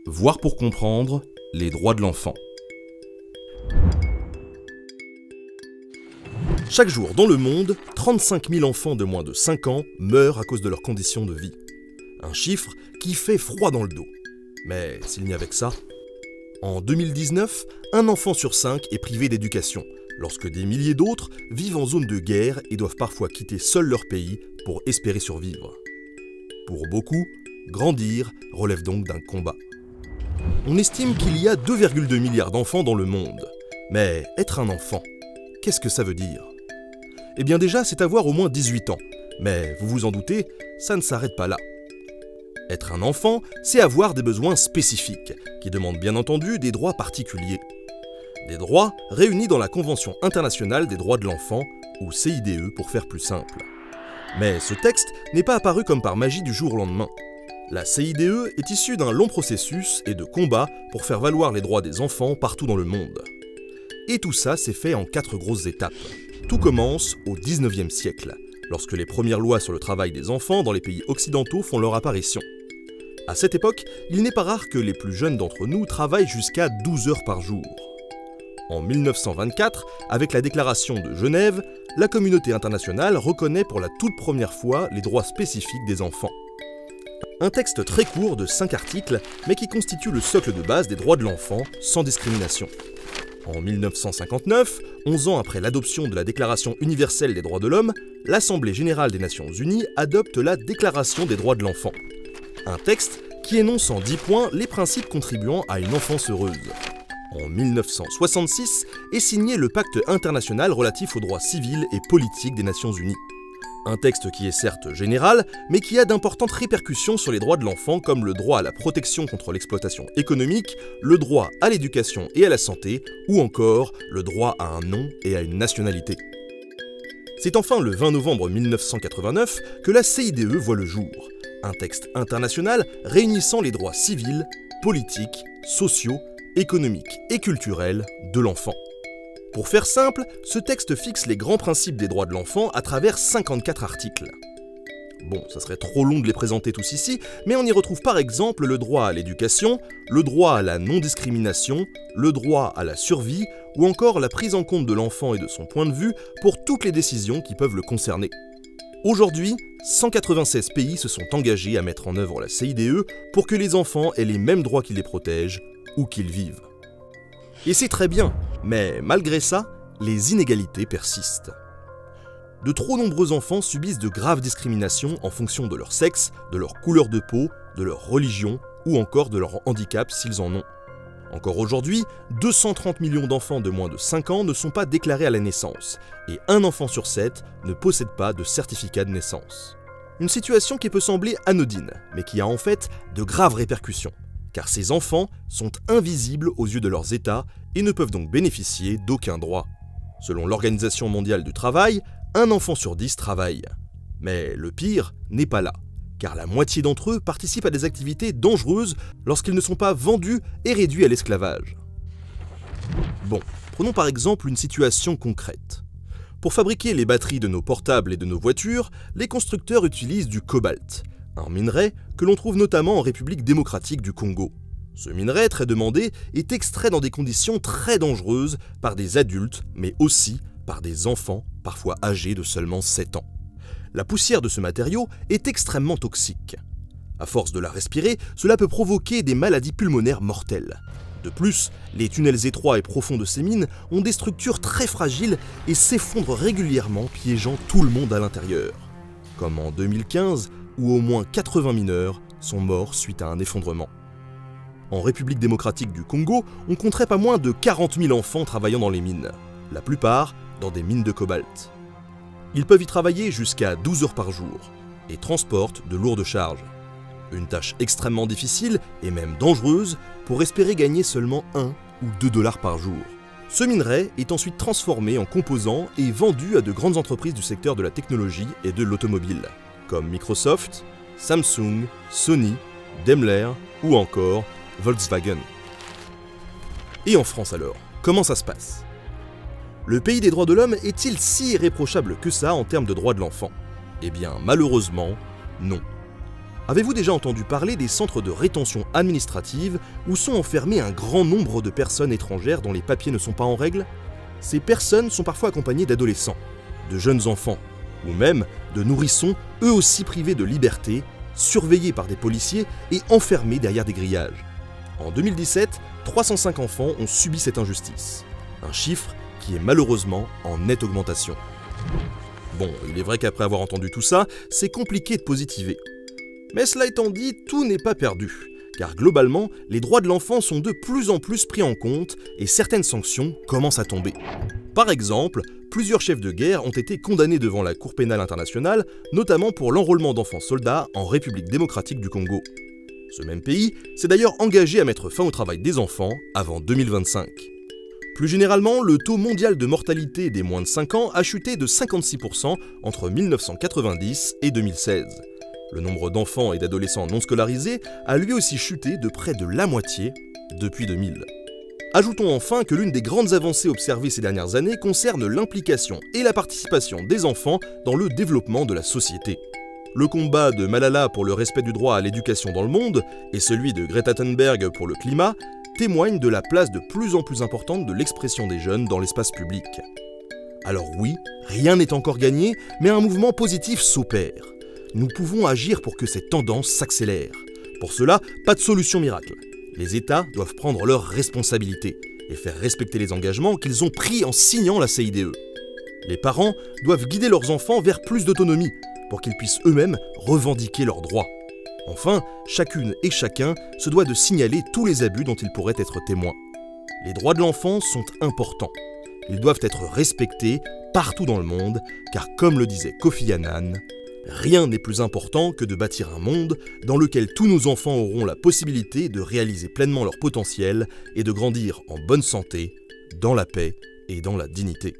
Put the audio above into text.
Voir pour comprendre les droits de l'enfant. Chaque jour dans le monde, 35 000 enfants de moins de 5 ans meurent à cause de leurs conditions de vie. Un chiffre qui fait froid dans le dos. Mais s'il n'y avait que ça. En 2019, un enfant sur 5 est privé d'éducation, lorsque des milliers d'autres vivent en zone de guerre et doivent parfois quitter seuls leur pays pour espérer survivre. Pour beaucoup, grandir relève donc d'un combat. On estime qu'il y a 2,2 milliards d'enfants dans le monde. Mais être un enfant, qu'est-ce que ça veut dire? Eh bien déjà, c'est avoir au moins 18 ans. Mais vous vous en doutez, ça ne s'arrête pas là. Être un enfant, c'est avoir des besoins spécifiques, qui demandent bien entendu des droits particuliers. Des droits réunis dans la Convention internationale des droits de l'enfant, ou CIDE pour faire plus simple. Mais ce texte n'est pas apparu comme par magie du jour au lendemain. La CIDE est issue d'un long processus et de combats pour faire valoir les droits des enfants partout dans le monde. Et tout ça s'est fait en 4 grosses étapes. Tout commence au 19e siècle, lorsque les premières lois sur le travail des enfants dans les pays occidentaux font leur apparition. À cette époque, il n'est pas rare que les plus jeunes d'entre nous travaillent jusqu'à 12 heures par jour. En 1924, avec la déclaration de Genève, la communauté internationale reconnaît pour la toute première fois les droits spécifiques des enfants. Un texte très court de 5 articles, mais qui constitue le socle de base des droits de l'enfant, sans discrimination. En 1959, 11 ans après l'adoption de la Déclaration universelle des droits de l'homme, l'Assemblée générale des Nations unies adopte la Déclaration des droits de l'enfant. Un texte qui énonce en 10 points les principes contribuant à une enfance heureuse. En 1966 est signé le Pacte international relatif aux droits civils et politiques des Nations unies. Un texte qui est certes général, mais qui a d'importantes répercussions sur les droits de l'enfant comme le droit à la protection contre l'exploitation économique, le droit à l'éducation et à la santé, ou encore le droit à un nom et à une nationalité. C'est enfin le 20 novembre 1989 que la CIDE voit le jour, un texte international réunissant les droits civils, politiques, sociaux, économiques et culturels de l'enfant. Pour faire simple, ce texte fixe les grands principes des droits de l'enfant à travers 54 articles. Bon, ça serait trop long de les présenter tous ici, mais on y retrouve par exemple le droit à l'éducation, le droit à la non-discrimination, le droit à la survie, ou encore la prise en compte de l'enfant et de son point de vue pour toutes les décisions qui peuvent le concerner. Aujourd'hui, 196 pays se sont engagés à mettre en œuvre la CIDE pour que les enfants aient les mêmes droits qui les protègent, où qu'ils vivent. Et c'est très bien, mais malgré ça, les inégalités persistent. De trop nombreux enfants subissent de graves discriminations en fonction de leur sexe, de leur couleur de peau, de leur religion ou encore de leur handicap s'ils en ont. Encore aujourd'hui, 230 millions d'enfants de moins de 5 ans ne sont pas déclarés à la naissance, et un enfant sur 7 ne possède pas de certificat de naissance. Une situation qui peut sembler anodine, mais qui a en fait de graves répercussions, car ces enfants sont invisibles aux yeux de leurs États et ne peuvent donc bénéficier d'aucun droit. Selon l'Organisation mondiale du travail, un enfant sur 10 travaille. Mais le pire n'est pas là, car la moitié d'entre eux participent à des activités dangereuses lorsqu'ils ne sont pas vendus et réduits à l'esclavage. Bon, prenons par exemple une situation concrète. Pour fabriquer les batteries de nos portables et de nos voitures, les constructeurs utilisent du cobalt, un minerai que l'on trouve notamment en République démocratique du Congo. Ce minerai, très demandé, est extrait dans des conditions très dangereuses par des adultes, mais aussi par des enfants, parfois âgés de seulement 7 ans. La poussière de ce matériau est extrêmement toxique. À force de la respirer, cela peut provoquer des maladies pulmonaires mortelles. De plus, les tunnels étroits et profonds de ces mines ont des structures très fragiles et s'effondrent régulièrement, piégeant tout le monde à l'intérieur. Comme en 2015, où au moins 80 mineurs sont morts suite à un effondrement. En République démocratique du Congo, on compterait pas moins de 40 000 enfants travaillant dans les mines, la plupart dans des mines de cobalt. Ils peuvent y travailler jusqu'à 12 heures par jour et transportent de lourdes charges. Une tâche extrêmement difficile et même dangereuse pour espérer gagner seulement 1 ou 2 dollars par jour. Ce minerai est ensuite transformé en composants et vendu à de grandes entreprises du secteur de la technologie et de l'automobile, comme Microsoft, Samsung, Sony, Daimler ou encore Volkswagen. Et en France alors, comment ça se passe? Le pays des droits de l'homme est-il si irréprochable que ça en termes de droits de l'enfant? Eh bien, malheureusement, non. Avez-vous déjà entendu parler des centres de rétention administrative où sont enfermés un grand nombre de personnes étrangères dont les papiers ne sont pas en règle? Ces personnes sont parfois accompagnées d'adolescents, de jeunes enfants, ou même de nourrissons, eux aussi privés de liberté, surveillés par des policiers et enfermés derrière des grillages. En 2017, 305 enfants ont subi cette injustice, un chiffre qui est malheureusement en nette augmentation. Bon, il est vrai qu'après avoir entendu tout ça, c'est compliqué de positiver. Mais cela étant dit, tout n'est pas perdu, car globalement, les droits de l'enfant sont de plus en plus pris en compte et certaines sanctions commencent à tomber. Par exemple, plusieurs chefs de guerre ont été condamnés devant la Cour pénale internationale, notamment pour l'enrôlement d'enfants soldats en République démocratique du Congo. Ce même pays s'est d'ailleurs engagé à mettre fin au travail des enfants avant 2025. Plus généralement, le taux mondial de mortalité des moins de 5 ans a chuté de 56% entre 1990 et 2016. Le nombre d'enfants et d'adolescents non scolarisés a lui aussi chuté de près de la moitié depuis 2000. Ajoutons enfin que l'une des grandes avancées observées ces dernières années concerne l'implication et la participation des enfants dans le développement de la société. Le combat de Malala pour le respect du droit à l'éducation dans le monde et celui de Greta Thunberg pour le climat témoignent de la place de plus en plus importante de l'expression des jeunes dans l'espace public. Alors oui, rien n'est encore gagné, mais un mouvement positif s'opère. Nous pouvons agir pour que cette tendance s'accélère. Pour cela, pas de solution miracle. Les États doivent prendre leurs responsabilités et faire respecter les engagements qu'ils ont pris en signant la CIDE. Les parents doivent guider leurs enfants vers plus d'autonomie pour qu'ils puissent eux-mêmes revendiquer leurs droits. Enfin, chacune et chacun se doit de signaler tous les abus dont ils pourraient être témoins. Les droits de l'enfant sont importants. Ils doivent être respectés partout dans le monde, car comme le disait Kofi Annan, rien n'est plus important que de bâtir un monde dans lequel tous nos enfants auront la possibilité de réaliser pleinement leur potentiel et de grandir en bonne santé, dans la paix et dans la dignité.